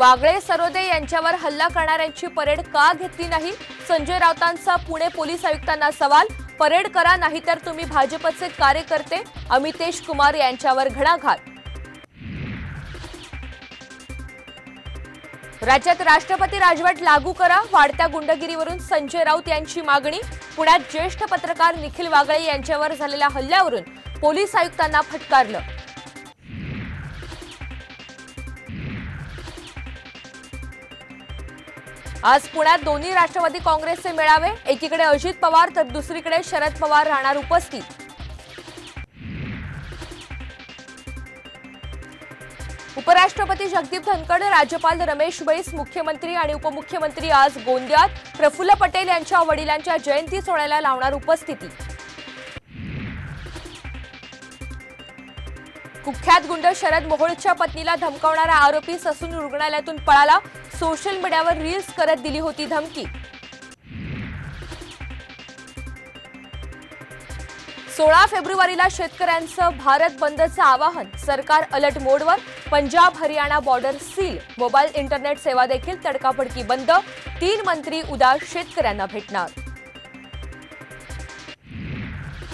वागळे सरोदे यांच्यावर हल्ला करणाऱ्यांची परेड का घेतली नाही? संजय राऊतांचा पुणे पोलीस आयुक्तांना सवाल. परेड करा नाहीतर तुम्ही भाजपचे कार्यकर्ते. अमितेश कुमार यांच्यावर घणाघात. राज्यात राष्ट्रपती राजवट लागू करा. वाढत्या गुंडगिरीवरून संजय राऊत यांची मागणी. पुण्यात ज्येष्ठ पत्रकार निखिल वागळे यांच्यावर झालेल्या हल्ल्यावरून पोलीस आयुक्तांना फटकारलं. आज पुण्यात दोन्ही राष्ट्रवादी काँग्रेसचे मेळावे. एकीकडे अजित पवार तर दुसरीकडे शरद पवार राहणार उपस्थित. उपराष्ट्रपती जगदीप धनखड, राज्यपाल रमेश बैस, मुख्यमंत्री आणि उपमुख्यमंत्री आज गोंदियात. प्रफुल्ल पटेल यांच्या वडिलांच्या जयंती सोहळ्याला लावणार उपस्थिती. कुख्यात गुंड शरद मोहोळच्या पत्नीला धमकावणारा आरोपी ससून रुग्णालयातून पळाला. सोशल मीडियावर रील्स करत दिली होती धमकी. 16 फेब्रुवारीला शेतकऱ्यांचं भारत बंदचं आवाहन. सरकार अलर्ट मोडवर. Punjab Haryana border seal. Mobile internet सेवा देखील तडकाफडकी बंद. 3 मंत्री उद्या शेतकऱ्यांना भेटणार.